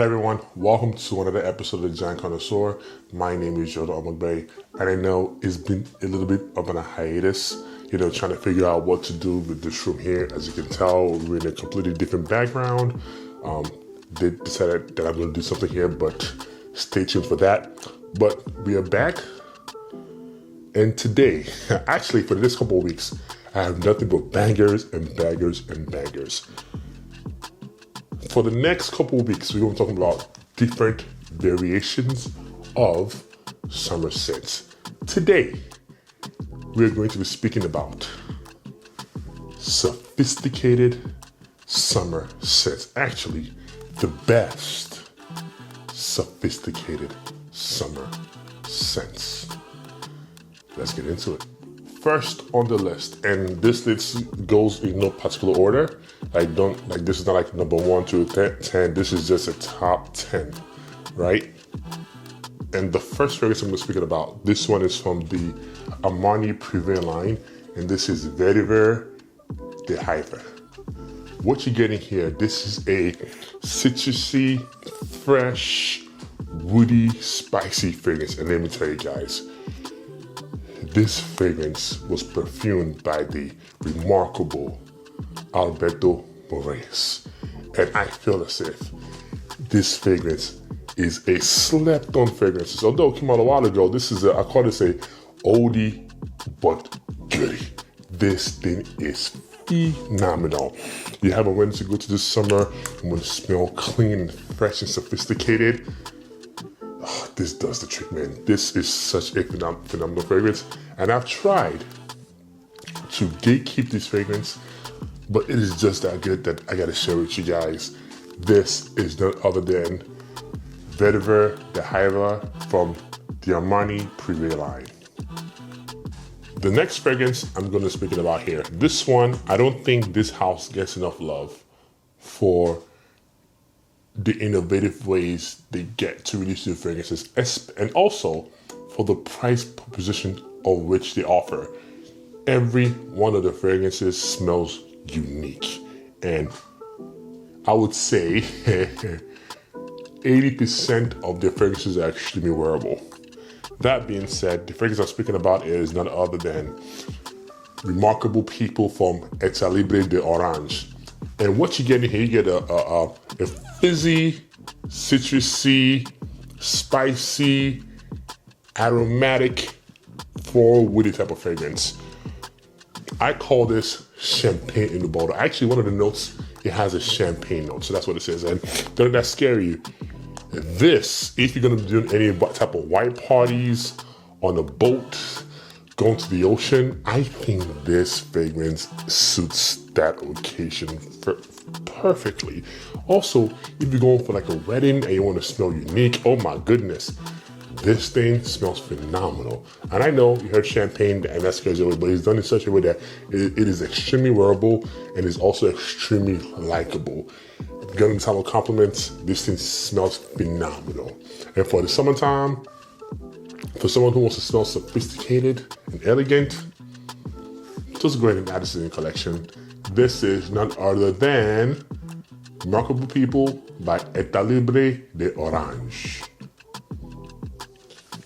Hello everyone, welcome to another episode of the Giant Connoisseur. My name is Jordan Omugbe, and I know it's been a little bit of a hiatus, trying to figure out what to do with this room here. As you can tell, we're in a completely different background. They decided that I'm going to do something here, but stay tuned for that. But we are back, and today, actually for the next couple of weeks, I have nothing but bangers and bangers and bangers. For the next couple of weeks, we're going to be talking about different variations of summer scents. Today, we're going to be speaking about sophisticated summer scents. Actually, the best sophisticated summer scents. Let's get into it. First on the list, and this list goes in no particular order. This is not like number 1 to 10. This is just a top 10, right? And the first fragrance I'm speaking about, this one is from the Armani Privé line, and this is Vetiver de Hiver. What you're getting here, this is a citrusy, fresh, woody, spicy fragrance. And let me tell you guys, this fragrance was perfumed by the remarkable Alberto Moraes. And I feel as if this fragrance is a slept-on fragrance. Although it came out a while ago, I call this a oldie but goodie. This thing is phenomenal. You have a Wednesday to go to this summer, you want to smell clean and fresh and sophisticated. Oh, this does the trick, man. This is such a phenomenal fragrance. And I've tried to gatekeep this fragrance, but it is just that good that I gotta share with you guys. This is none other than Vetiver de Hiver from the Armani Privé line. The next fragrance I'm gonna be speaking about here, this one, I don't think this house gets enough love for the innovative ways they get to release new fragrances, and also for the price proposition of which they offer. Every one of the fragrances smells unique, and I would say 80% of their fragrances are extremely wearable. That being said, the fragrance I'm speaking about is none other than Remarkable People from Équilibre d'Orange. And what you get in here, you get a fizzy, citrusy, spicy, aromatic, floral, woody type of fragrance. I call this champagne in the bottle. Actually, one of the notes, it has a champagne note, so that's what it says. And don't let that scare you. This, if you're gonna be doing any type of white parties, on a boat, going to the ocean, I think this fragrance suits that occasion perfectly. Also, if you're going for like a wedding and you want to smell unique, oh my goodness, this thing smells phenomenal. And I know you heard champagne and that scares you away, but it's done in such a way that it is extremely wearable and is also extremely likable. Getting time of compliments, this thing smells phenomenal. And for the summertime, for someone who wants to smell sophisticated and elegant, just go ahead and add this in your collection. This is none other than Remarkable People by Équilibre d'Orange.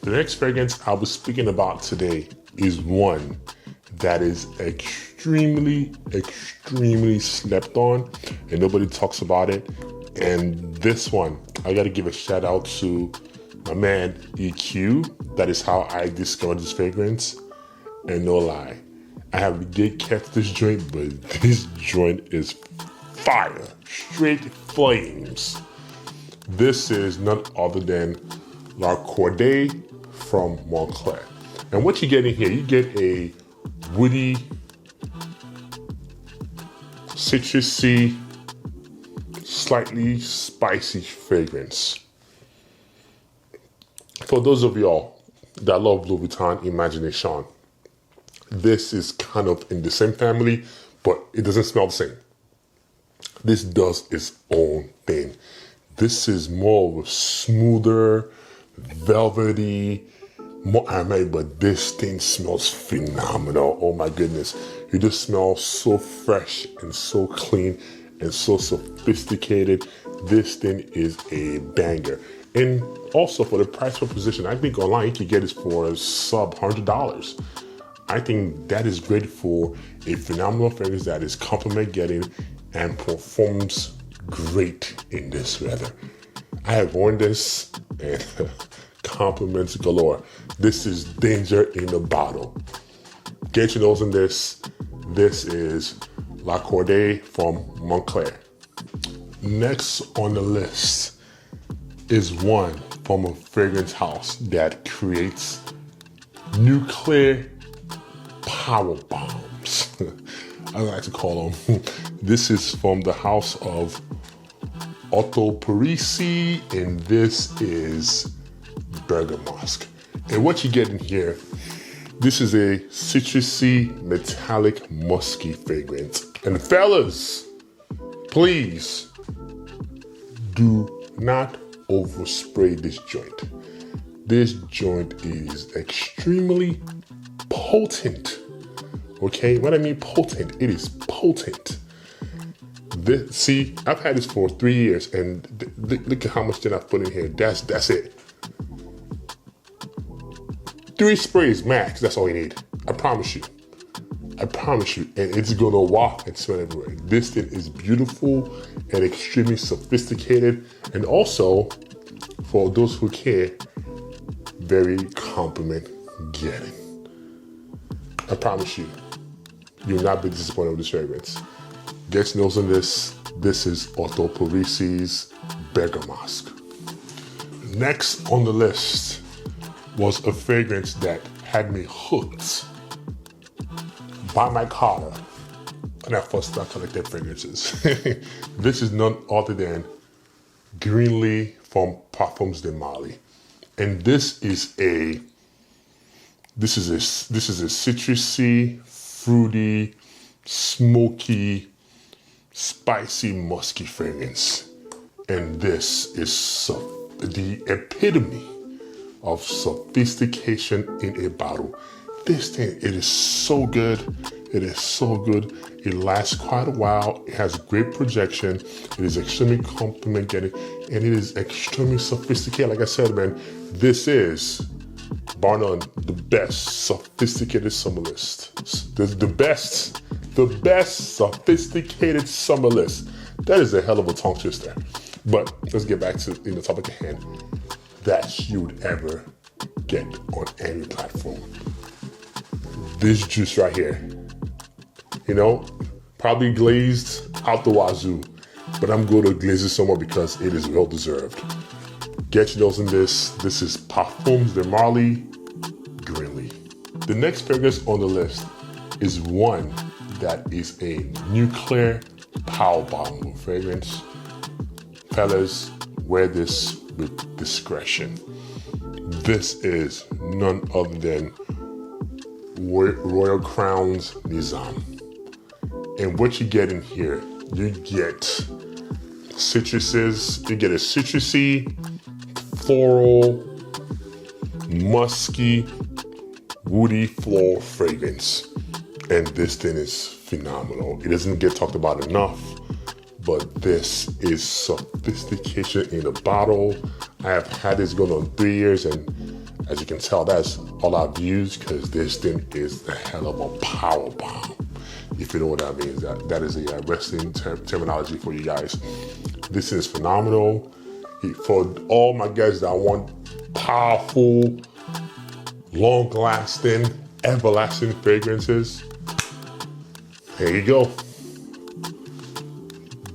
The next fragrance I'll be speaking about today is one that is extremely slept on and nobody talks about it. And this one, I gotta give a shout out to my man EQ. That is how I discovered this fragrance. And no lie, I have kept this joint, but this joint is fire, straight flames. This is none other than La Corde from Montclair. And what you get in here, you get a woody, citrusy, slightly spicy fragrance. For those of y'all that love Louis Vuitton Imagination, this is kind of in the same family, but it doesn't smell the same. This does its own thing. This is more of a smoother, velvety, more aromatic, but this thing smells phenomenal. Oh my goodness. You just smell so fresh and so clean and so sophisticated. This thing is a banger. And also for the price proposition, I think online you can get it for sub $100. I think that is great for a phenomenal fragrance that is compliment getting and performs great in this weather. I have worn this and compliments galore. This is danger in a bottle. Get your nose in this. This is La Corde from Montclair. Next on the list is one from a fragrance house that creates nuclear power bombs. I like to call them. This is from the house of Otto Parisi, and this is Bergamasque. And what you get in here, this is a citrusy, metallic, musky fragrance. And fellas, please do not overspray this joint. This joint is extremely potent. Okay, what I mean potent, it is potent. See, I've had this for 3 years, and look at how much did I put in here. That's it. 3 sprays max, that's all you need. I promise you. And it's gonna walk and smell everywhere. This thing is beautiful and extremely sophisticated, and also, for those who care, very compliment getting. I promise you, you'll not be disappointed with this fragrance. Get your nose on this. This is Otto Parisi's Bergamasque. Next on the list was a fragrance that had me hooked by my collar when I first started collecting fragrances. This is none other than Greenlee from Parfums de Mali. And this is a citrusy, fruity, smoky, spicy, musky fragrance. And this is the epitome of sophistication in a bottle. This thing, it is so good. It is so good. It lasts quite a while. It has great projection. It is extremely compliment getting, and it is extremely sophisticated. Like I said, man, this is, bar none, the best sophisticated summer list. The best sophisticated summer list. That is a hell of a tongue twister. But let's get back to the topic at hand. That you would ever get on any platform. This juice right here, probably glazed out the wazoo, but I'm going to glaze it somewhere because it is well deserved. Get your nose in this. This is Parfums de Mali Greenlee. The next fragrance on the list is one that is a nuclear power bomb fragrance. Fellas, wear this with discretion. This is none other than Royal Crown's Nissan. And what you get in here, you get citruses, you get a citrusy, floral, musky, woody floral fragrance. And this thing is phenomenal. It doesn't get talked about enough, but this is sophistication in a bottle. I have had this going on 3 years, and as you can tell, that's all I've used because this thing is a hell of a power bomb. If you know what that means, that is a wrestling terminology for you guys. This is phenomenal. For all my guys that want powerful, long-lasting, everlasting fragrances, here you go.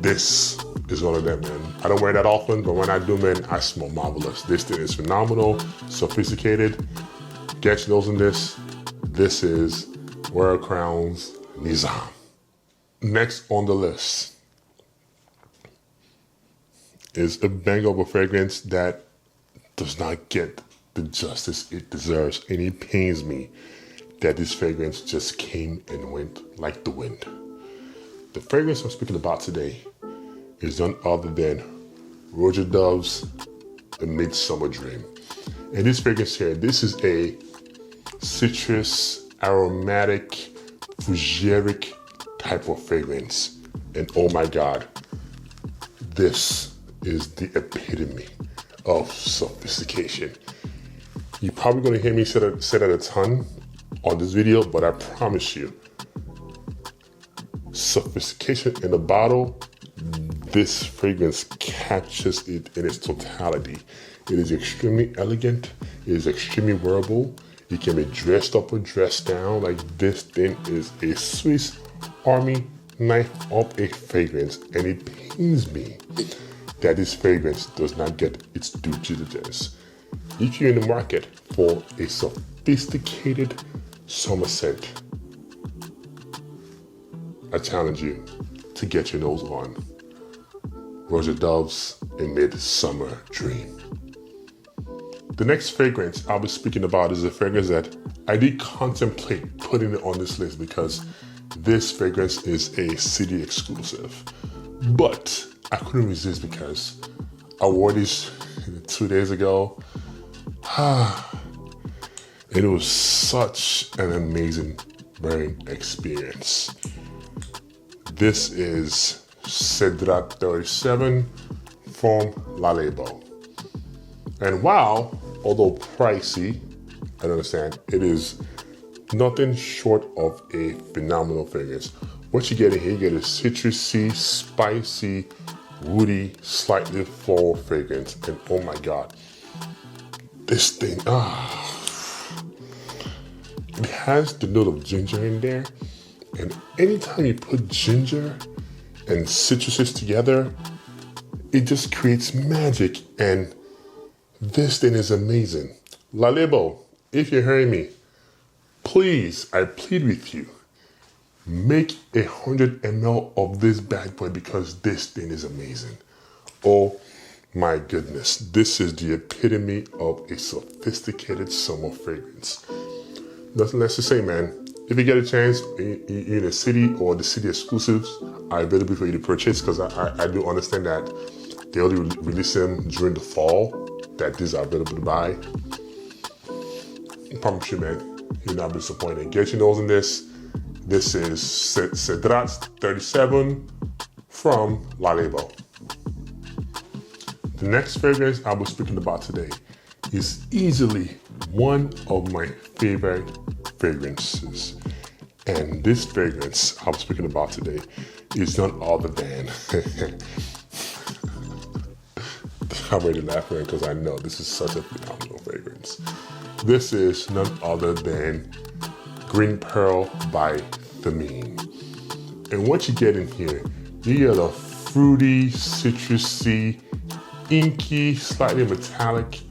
This is one of them, man. I don't wear that often, but when I do, man, I smell marvelous. This thing is phenomenal, sophisticated. Get your nose in this. This is Royal Crown's Nissan. Next on the list is a banger of a fragrance that does not get the justice it deserves, and it pains me that this fragrance just came and went like the wind. The fragrance I'm speaking about today is none other than Roger Dove's The Midsummer Dream. And this fragrance here, this is a citrus, aromatic, fougeric type of fragrance. And oh my God, this is the epitome of sophistication. You're probably going to hear me say that a ton on this video, but I promise you, sophistication in a bottle, this fragrance captures it in its totality. It is extremely elegant. It is extremely wearable. It can be dressed up or dressed down. Like, this thing is a Swiss Army knife of a fragrance, and it pains me that this fragrance does not get its due diligence. If you're in the market for a sophisticated summer scent, I challenge you to get your nose on Roger Dove's A Midsummer Dream. The next fragrance I'll be speaking about is a fragrance that I did contemplate putting it on this list because this fragrance is a city exclusive. But I couldn't resist because I wore this 2 days ago. It was such an amazing wearing experience. This is Sedra 37 from LABO. And while, although pricey, I understand, it is nothing short of a phenomenal fragrance. What you get in here, you get a citrusy, spicy, woody, slightly floral fragrance. And oh my God, this thing, it has the note of ginger in there. And anytime you put ginger and citruses together, it just creates magic. And this thing is amazing. LABO, if you're hearing me, please, I plead with you, make 100 ml of this bad boy because this thing is amazing. Oh my goodness, this is the epitome of a sophisticated summer fragrance. Nothing less to say, man. If you get a chance in a city or the city exclusives are available for you to purchase, because I do understand that they only release them during the fall, that these are available to buy. I promise you, man, you'll not be disappointed. Get your nose in this. This is Sedra 37 from LABO. The next fragrance I was speaking about today is easily one of my favorite fragrances. And this fragrance I'm speaking about today is none other than I'm already laughing because I know this is such a phenomenal fragrance. This is none other than Green Pearl by Thameen. And what you get in here, you get a fruity, citrusy, inky, slightly metallic,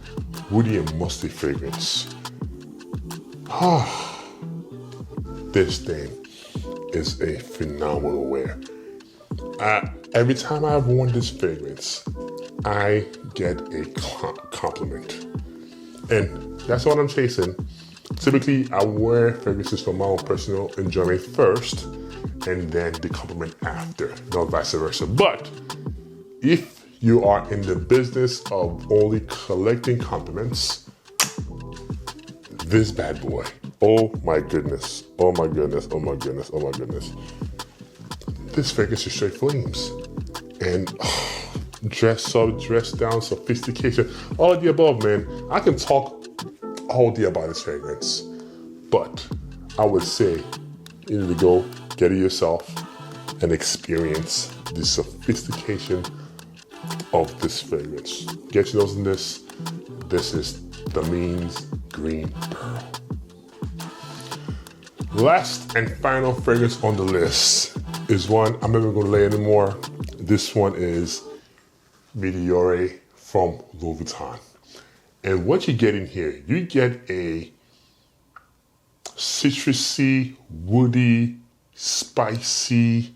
woody and musty fragrance. This thing is a phenomenal wear. Every time I've worn this fragrance, I get a compliment. And that's what I'm chasing. Typically, I wear fragrances for my own personal enjoyment first, and then the compliment after, not vice versa. But if you are in the business of only collecting compliments, this bad boy, oh my goodness, oh my goodness, oh my goodness, oh my goodness. This fragrance is straight flames. And dress up, dress down, sophistication, all of the above, man. I can talk all day about this fragrance, but I would say you need to go get it yourself and experience the sophistication of this fragrance. Get your nose in this. This is Thameen's Green Pearl. Last and final fragrance on the list is one I'm never going to lay anymore. This one is Meteor from Louis Vuitton. And what you get in here, you get a citrusy, woody, spicy,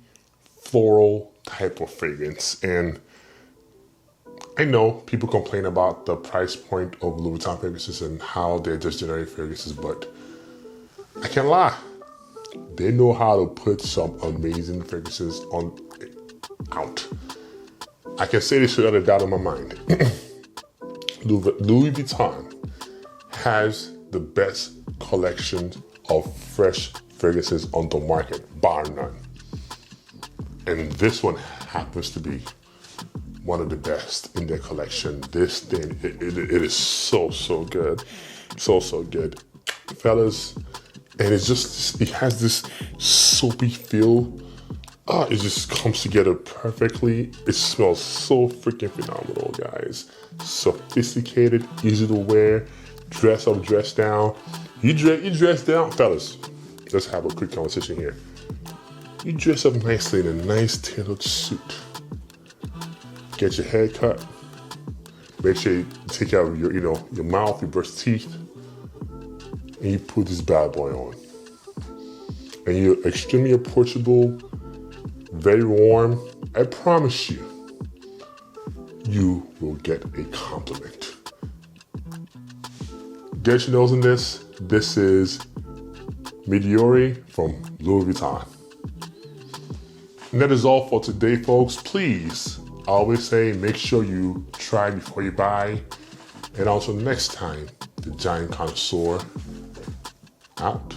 floral type of fragrance. And I know people complain about the price point of Louis Vuitton fragrances and how they're just generic fragrances, but I can't lie. They know how to put some amazing fragrances out. I can say this without a doubt in my mind. Louis Vuitton has the best collection of fresh fragrances on the market, bar none. And this one happens to be one of the best in their collection. This thing, it is so good. So good. Fellas, and it has this soapy feel. It just comes together perfectly. It smells so freaking phenomenal, guys. Sophisticated, easy to wear, dress up, dress down. You dress down, fellas. Let's have a quick conversation here. You dress up nicely in a nice tailored suit. Get your hair cut. Make sure you take out your mouth, you brush teeth, and you put this bad boy on. And you're extremely approachable, very warm. I promise you, you will get a compliment. Get your nose in this. This is Meteor from Louis Vuitton. And that is all for today, folks. Please, I always say, make sure you try before you buy. And also next time, the Giant Connoisseur out.